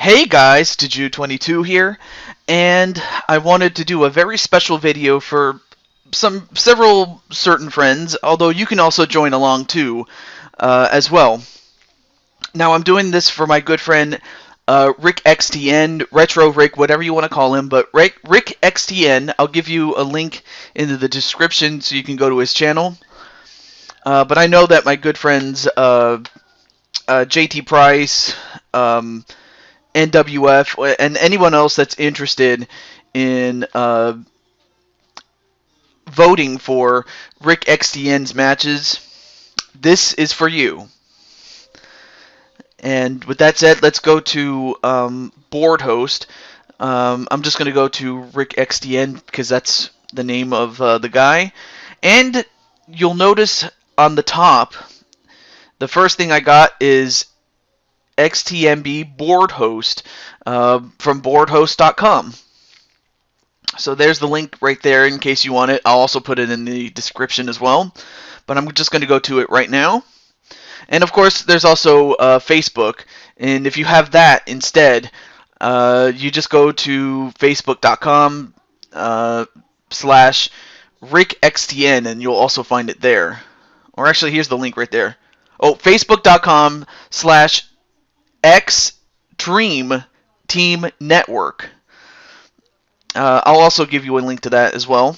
Hey guys, Deju22 here, and I wanted to do a very special video for several certain friends, although you can also join along too, as well. Now I'm doing this for my good friend RickXTN, Retro Rick, whatever you want to call him, but RickXTN, I'll give you a link in the description so you can go to his channel. But I know that my good friends JT Price, NWF, and anyone else that's interested in voting for RickXTN's matches, this is for you. And with that said, let's go to Boardhost. I'm just going to go to RickXTN because that's the name of the guy. And you'll notice on the top, the first thing I got is XTMB Boardhost from boardhost.com. So there's the link right there in case you want it. I'll also put it in the description as well. But I'm just going to go to it right now. And of course, there's also Facebook. And if you have that instead, you just go to facebook.com slash RickXTN and you'll also find it there. Or actually, here's the link right there. Oh, facebook.com slash Xtreme Team Network. I'll also give you a link to that as well.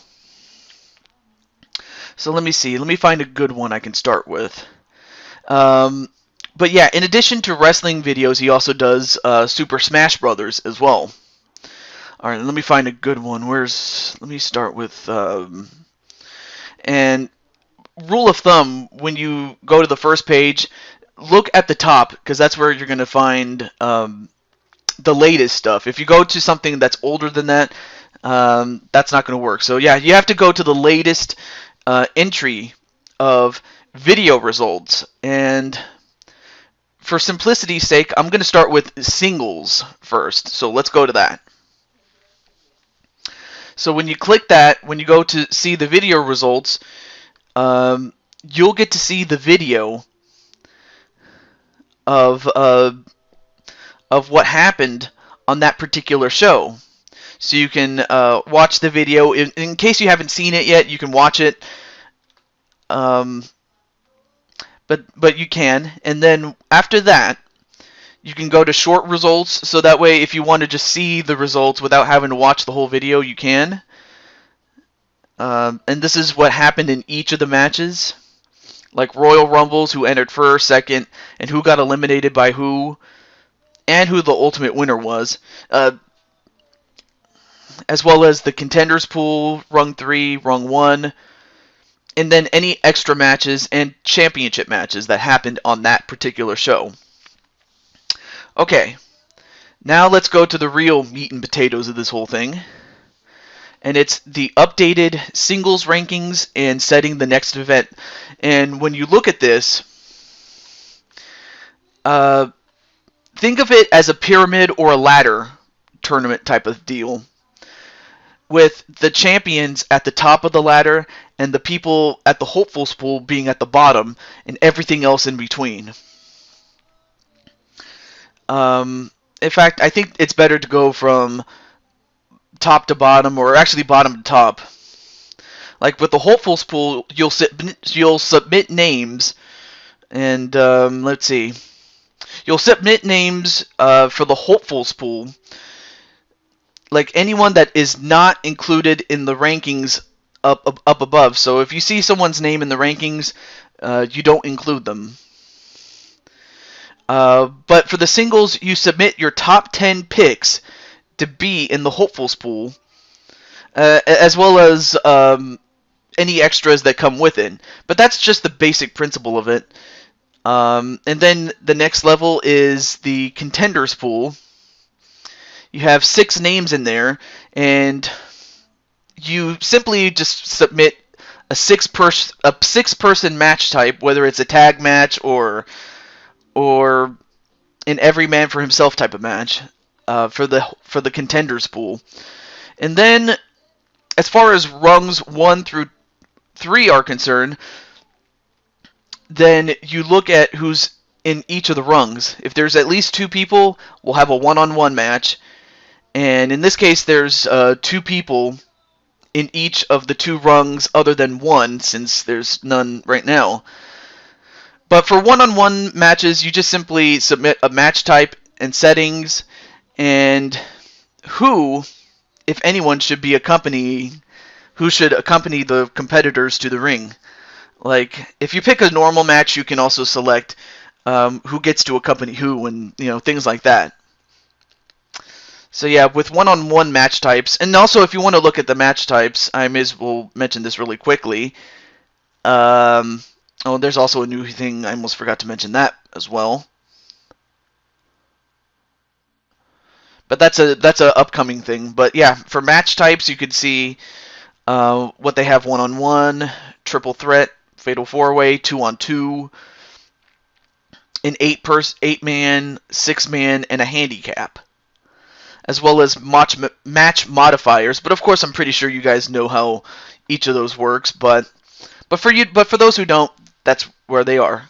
So let me see. Let me find a good one I can start with. But yeah, in addition to wrestling videos, he also does Super Smash Brothers as well. All right, let me find a good one. Let me start with. And rule of thumb: when you go to the first page, look at the top because that's where you're going to find the latest stuff. If you go to something that's older than that, that's not going to work. So yeah, you have to go to the latest entry of video results. And for simplicity's sake, I'm going to start with singles first. So let's go to that. So when you click that, when you go to see the video results, you'll get to see the video of what happened on that particular show. So you can watch the video. In case you haven't seen it yet, you can watch it. But you can. And then after that, you can go to short results. So that way, if you want to just see the results without having to watch the whole video, you can. And this is what happened in each of the matches. Like Royal Rumbles, who entered first, second, and who got eliminated by who, and who the ultimate winner was. As well as the Contenders Pool, Rung 3, Rung 1, and then any extra matches and championship matches that happened on that particular show. Okay, now let's go to the real meat and potatoes of this whole thing. And it's the updated singles rankings and setting the next event. And when you look at this, think of it as a pyramid or a ladder tournament type of deal, with the champions at the top of the ladder and the people at the hopefuls pool being at the bottom and everything else in between. In fact, I think it's better to go from top to bottom, or actually bottom to top. Like with the hopefuls pool, you'll submit names, and let's see, you'll submit names for the hopefuls pool, like anyone that is not included in the rankings up above. So if you see someone's name in the rankings, you don't include them. But for the singles, you submit your top 10 picks to be in the hopefuls pool, as well as any extras that come with it. But that's just the basic principle of it. And then the next level is the contenders pool. You have 6 names in there, and you simply just submit a six-person match type, whether it's a tag match or an every man for himself type of match. For the contenders pool. And then as far as rungs 1 through 3 are concerned, then you look at who's in each of the rungs. If there's at least 2 people, we'll have a one-on-one match. And in this case, there's 2 people in each of the 2 rungs other than 1, since there's none right now. But for one-on-one matches, you just simply submit a match type and settings, and who, if anyone, who should accompany the competitors to the ring. Like, if you pick a normal match, you can also select who gets to accompany who, and things like that. So yeah, with one-on-one match types, and also if you want to look at the match types, I may as well mention this really quickly. Oh, there's also a new thing. I almost forgot to mention that as well. But that's a upcoming thing. But yeah, for match types, you could see what they have: one-on-one, triple threat, fatal four-way, two-on-two, an 8-man, 6-man, and a handicap, as well as match modifiers. But of course, I'm pretty sure you guys know how each of those works. But for those who don't, that's where they are.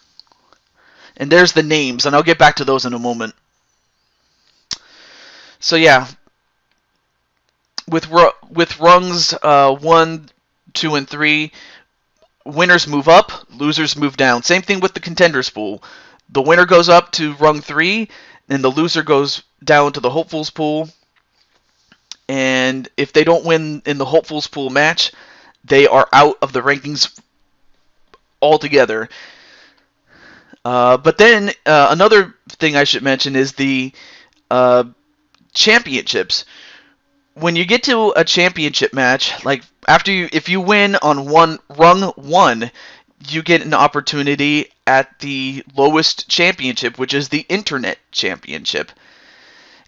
And there's the names, and I'll get back to those in a moment. So yeah, with rungs 1, 2, and 3, winners move up, losers move down. Same thing with the contenders pool. The winner goes up to rung 3, and the loser goes down to the hopefuls pool. And if they don't win in the hopefuls pool match, they are out of the rankings altogether. But then another thing I should mention is the championships. When you get to a championship match, like if you win on rung 1, you get an opportunity at the lowest championship, which is the Internet Championship.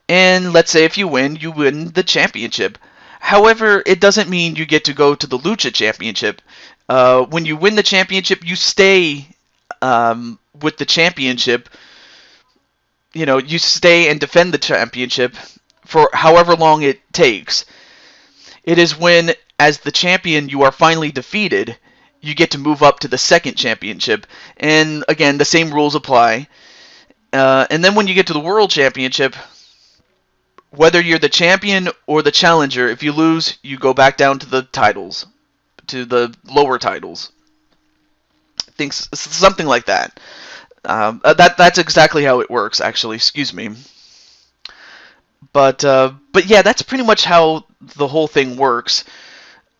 And let's say if you win the championship. However, it doesn't mean you get to go to the Lucha Championship. When you win the championship, you stay with the championship. You stay and defend the championship for however long it takes. It is when, as the champion, you are finally defeated, you get to move up to the second championship. And again, the same rules apply. And then when you get to the World Championship, whether you're the champion or the challenger, if you lose, you go back down to the titles, to the lower titles. Things, something like that. That's exactly how it works, actually. Excuse me. But yeah, that's pretty much how the whole thing works.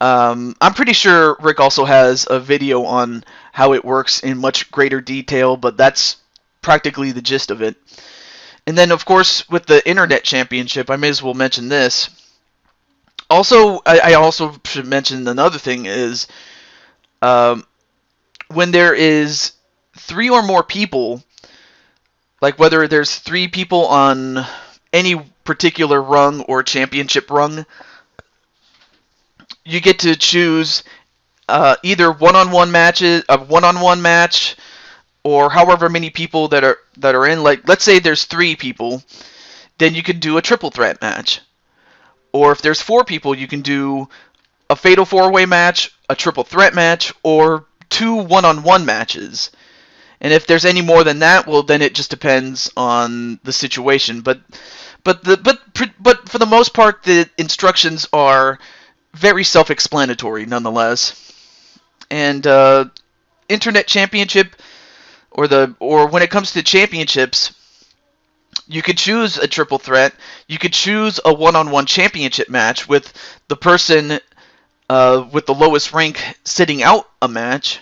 I'm pretty sure Rick also has a video on how it works in much greater detail, but that's practically the gist of it. And then, of course, with the Internet Championship, I may as well mention this. Also, I also should mention another thing is when there is 3 or more people, like whether there's 3 people on any particular rung or championship rung, you get to choose either one-on-one matches, a one-on-one match, or however many people that are in. Like, let's say there's 3 people, then you can do a triple threat match. Or if there's 4 people, you can do a fatal 4-way match, a triple threat match, or 2 one-on-one matches. And if there's any more than that, well, then it just depends on the situation. But for the most part, the instructions are very self-explanatory, nonetheless. And Internet Championship, or when it comes to championships, you could choose a triple threat. You could choose a one-on-one championship match with the person with the lowest rank sitting out a match.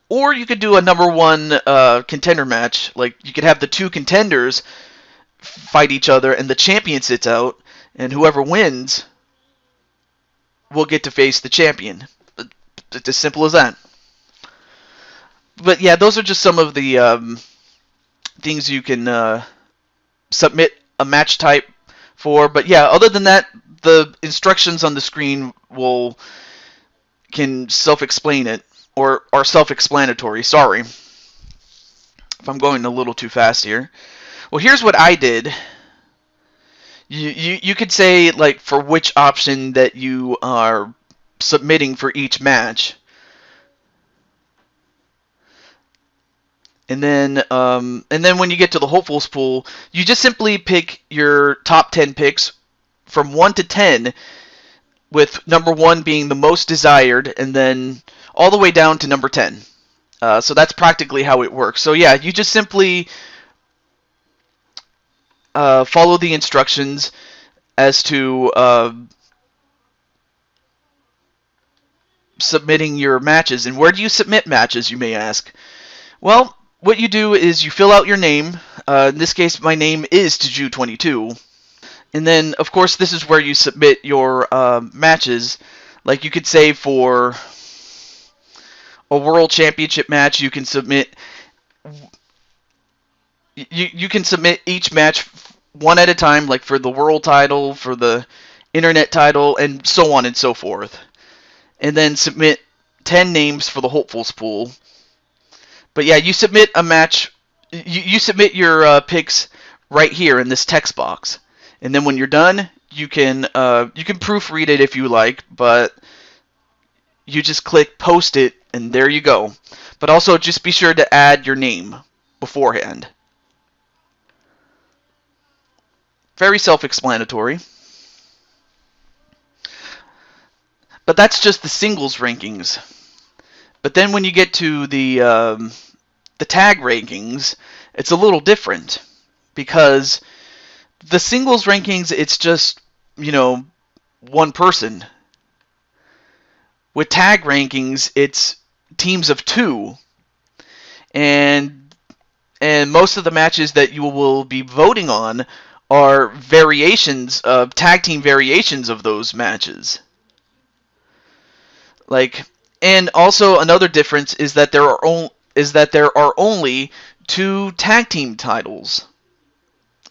Or you could do a number 1 contender match. Like, you could have the 2 contenders fight each other, and the champion sits out, and whoever wins will get to face the champion. It's as simple as that. But yeah, those are just some of the things you can submit a match type for. But yeah, other than that, the instructions on the screen can self-explain it, or are self-explanatory. Sorry if I'm going a little too fast here. Well, here's what I did. You could say, like, for which option that you are submitting for each match. And then when you get to the hopefuls pool, you just simply pick your top 10 picks from 1 to 10, with number 1 being the most desired, and then all the way down to number 10. So that's practically how it works. So yeah, you just simply follow the instructions as to submitting your matches. And where do you submit matches, you may ask? Well, what you do is you fill out your name. In this case, my name is Taju22. And then, of course, this is where you submit your matches. Like, you could say for a World Championship match, you can submit you can submit each match one at a time, like for the world title, for the internet title, and so on and so forth. And then submit 10 names for the hopefuls pool. But yeah, you submit a match. You submit your picks right here in this text box, and then when you're done, you can proofread it if you like, but you just click post it, and there you go. But also, just be sure to add your name beforehand. Very self-explanatory. But that's just the singles rankings. But then when you get to the tag rankings, it's a little different, because the singles rankings, it's just, one person. With tag rankings, it's teams of 2, and most of the matches that you will be voting on are variations of tag team variations of those matches. And also another difference is that there are only 2 tag team titles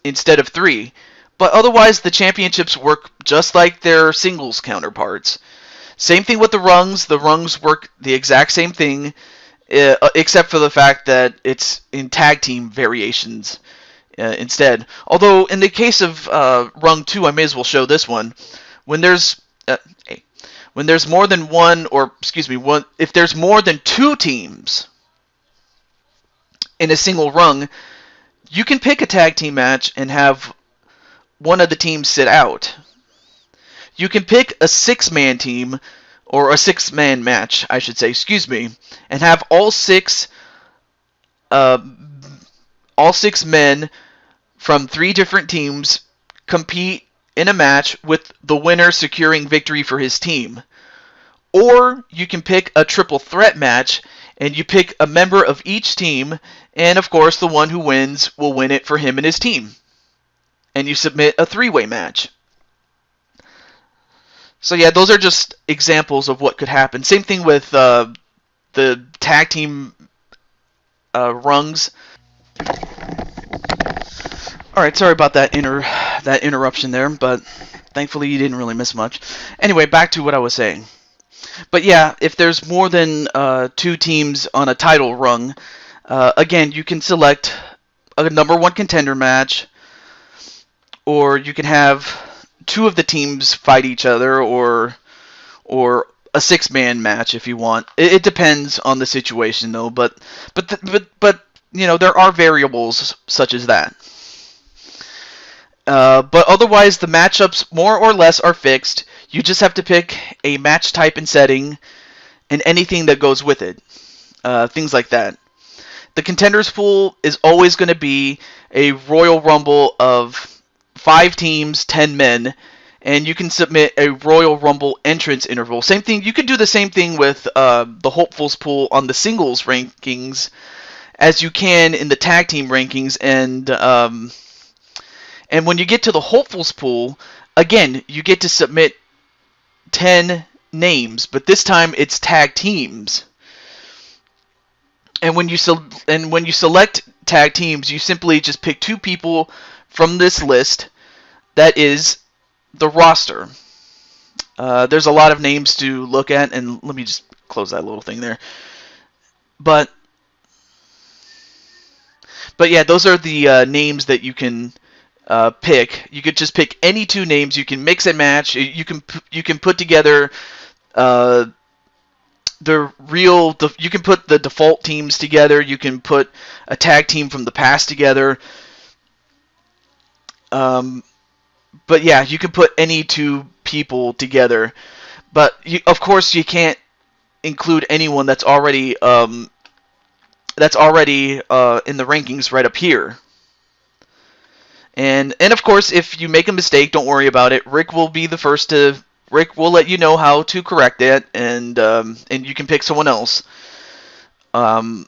instead of 3. But otherwise, the championships work just like their singles counterparts. Same thing with the rungs. The rungs work the exact same thing, except for the fact that it's in tag team variations instead. Although, in the case of rung 2, I may as well show this one. When there's more than if there's more than 2 teams in a single rung, you can pick a tag team match and have one of the teams sit out. You can pick a 6-man team, or a 6-man match, I should say, and have all 6 men from 3 different teams compete in a match, with the winner securing victory for his team. Or you can pick a triple threat match, and you pick a member of each team, and of course the one who wins will win it for him and his team. And you submit a 3-way match. So yeah, those are just examples of what could happen. Same thing with the tag team rungs. Alright, sorry about that interruption there, but thankfully you didn't really miss much. Anyway, back to what I was saying. But yeah, if there's more than 2 teams on a title rung, again, you can select a number 1 contender match, or you can have 2 of the teams fight each other, or a 6-man match if you want. It depends on the situation, though. But there are variables such as that. But otherwise, the matchups more or less are fixed. You just have to pick a match type and setting, and anything that goes with it. Things like that. The contenders pool is always going to be a Royal Rumble of 5 teams, 10 men, and you can submit a Royal Rumble entrance interval. Same thing. You can do the same thing with the hopefuls pool on the singles rankings as you can in the tag team rankings. And when you get to the hopefuls pool, again, you get to submit 10 names, but this time it's tag teams. And when you select tag teams, you simply just pick 2 people from this list. That is the roster. There's a lot of names to look at, and let me just close that little thing there. But yeah, those are the names that you can pick. You could just pick any 2 names. You can mix and match. You can put together you can put the default teams together. You can put a tag team from the past together. But yeah, you can put any two people together. But of course, you can't include anyone that's already in the rankings right up here. And of course, if you make a mistake, don't worry about it. Rick will be the first to. Rick will let you know how to correct it, and you can pick someone else. But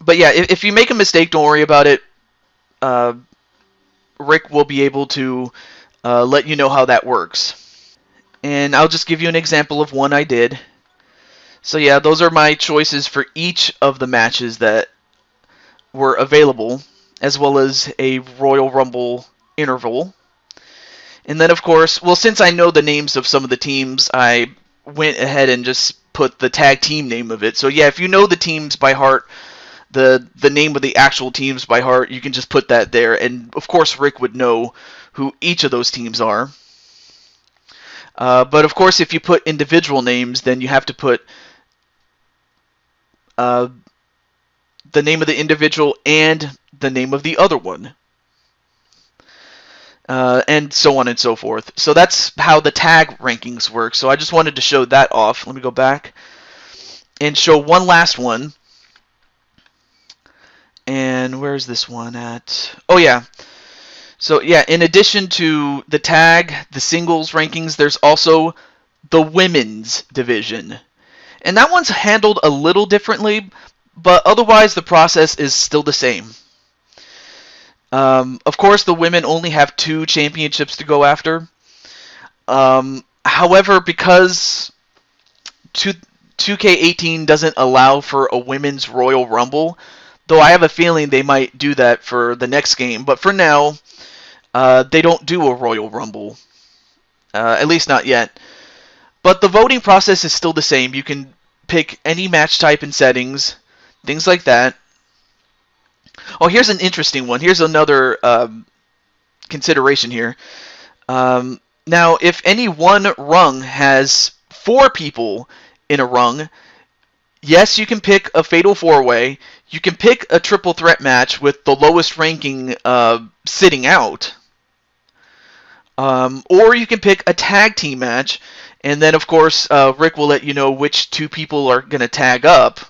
yeah, if you make a mistake, don't worry about it. Rick will be able to let you know how that works. And I'll just give you an example of one I did. So yeah, those are my choices for each of the matches that were available, as well as a Royal Rumble interval. And then, of course, well, since I know the names of some of the teams, I went ahead and just put the tag team name of it. So yeah, if you know the teams by heart, the name of the actual teams by heart, you can just put that there. And of course, Rick would know who each of those teams are. But of course, if you put individual names, then you have to put the name of the individual and the name of the other one. And so on and so forth. So that's how the tag rankings work. So I just wanted to show that off. Let me go back and show one last one. And where's this one at? Oh, yeah. So, yeah, in addition to the tag, the singles rankings, there's also the women's division. And that one's handled a little differently, but otherwise the process is still the same. Of course, the women only have 2 championships to go after. However, because 2K18 doesn't allow for a women's Royal Rumble, though I have a feeling they might do that for the next game, but for now, they don't do a Royal Rumble. At least not yet. But the voting process is still the same. You can pick any match type and settings, things like that. Oh, here's an interesting one. Here's another consideration here. Now, if any one rung has 4 people in a rung, yes, you can pick a Fatal 4-Way. You can pick a triple threat match with the lowest ranking sitting out. Or you can pick a tag team match. And then, of course, Rick will let you know which 2 people are going to tag up.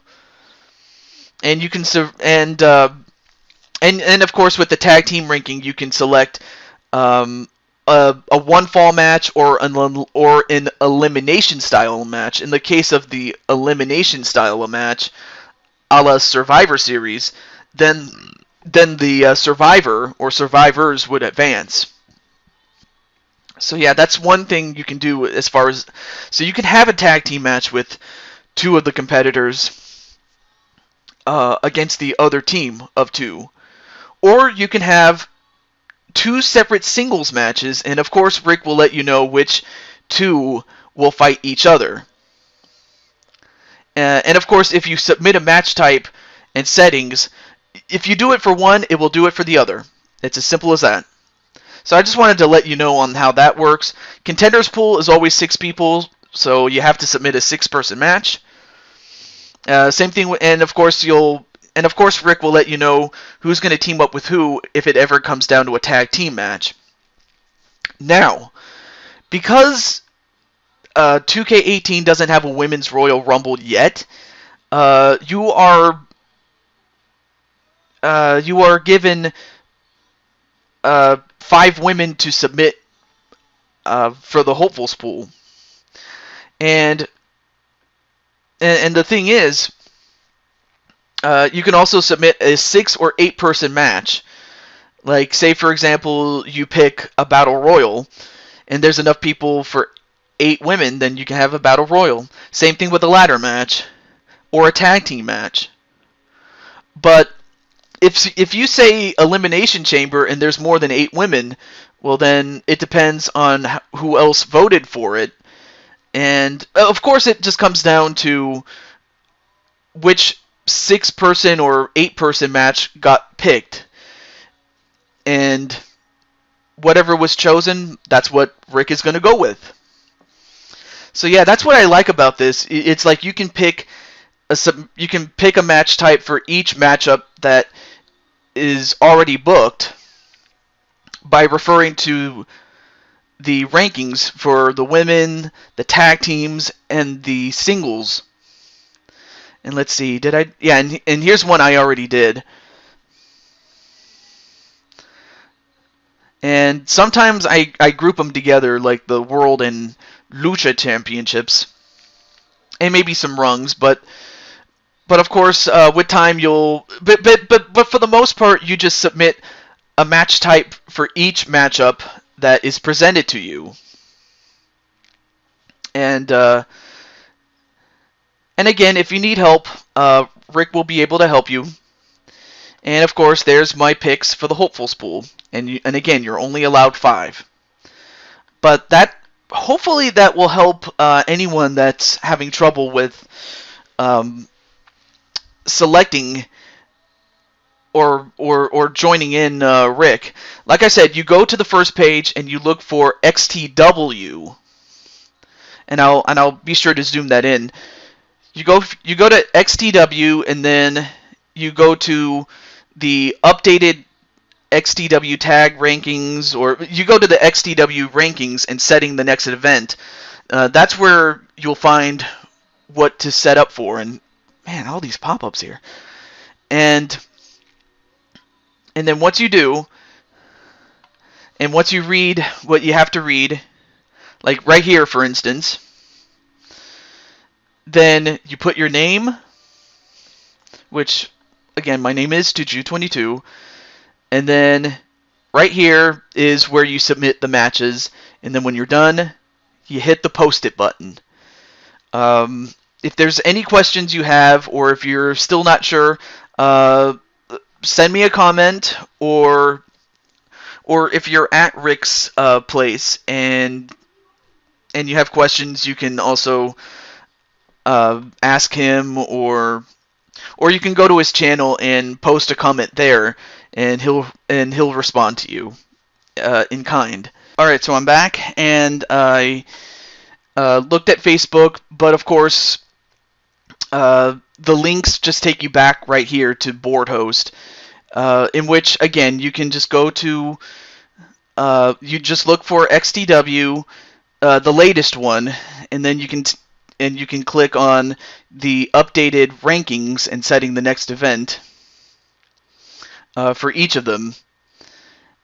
And you can and of course, with the tag team ranking, you can select a one fall match or an elimination style match. In the case of the elimination style match, a la Survivor Series, then the survivor or survivors would advance. So yeah, that's one thing you can do as far as... So you can have a tag team match with 2 of the competitors against the other team of 2. Or you can have 2 separate singles matches, and of course Rick will let you know which 2 will fight each other. And of course, if you submit a match type and settings, if you do it for one, it will do it for the other. It's as simple as that. So I just wanted to let you know on how that works. Contenders pool is always 6 people, so you have to submit a 6-person match. Same thing, and of course Rick will let you know who's going to team up with who if it ever comes down to a tag team match. Now, because 2K18 doesn't have a women's Royal Rumble yet, you are given 5 women to submit for the hopefuls pool, and the thing is, you can also submit a 6 or 8 person match. Like, say for example, you pick a battle royal, and there's enough people for 8 women, then you can have a battle royal. Same thing with a ladder match or a tag team match. But if you say elimination chamber and there's more than 8 women, well then it depends on who else voted for it. And of course it just comes down to which 6-person or 8-person match got picked. And whatever was chosen, that's what Rick is going to go with. So yeah, that's what I like about this. It's like you can pick a match type for each matchup that is already booked by referring to the rankings for the women, the tag teams, and the singles. And let's see, did I? Yeah, and here's one I already did. And sometimes I group them together, like the World and Lucha Championships, and maybe some rungs. But of course, with time you'll. But for the most part, you just submit a match type for each matchup that is presented to you. And again, if you need help, Rick will be able to help you. And of course, there's my picks for the hopeful spool. And again, you're only allowed 5. But hopefully that will help anyone that's having trouble with selecting or joining in Rick. Like I said, you go to the first page and you look for XTW, and I'll be sure to zoom that in. You go to XTW, and then you go to the updated XTW tag rankings, or you go to the XTW rankings and setting the next event. That's where you'll find what to set up for. And man, all these pop-ups here. And then once you do, and once you read what you have to read, like right here, for instance, then you put your name, which, again, my name is Tuju22, and then right here is where you submit the matches, and then when you're done, you hit the post-it button. If there's any questions you have, or if you're still not sure, send me a comment, or if you're at Rick's place and you have questions, you can also ask him, or you can go to his channel and post a comment there, and he'll respond to you in kind. All right, so I'm back, and I looked at Facebook, but of course the links just take you back right here to Boardhost, in which, again, you can just go to you just look for XTW, the latest one, and then you can click on the updated rankings and setting the next event for each of them.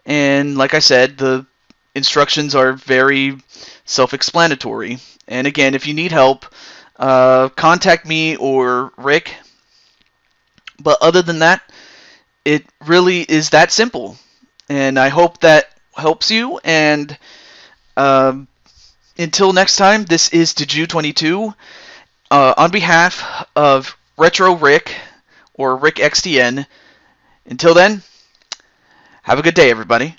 And like I said, the instructions are very self-explanatory. And again, if you need help, contact me or Rick. But other than that, it really is that simple. And I hope that helps you. And until next time, this is Tuju22 on behalf of Retro Rick, or RickXTN. Until then, have a good day, everybody.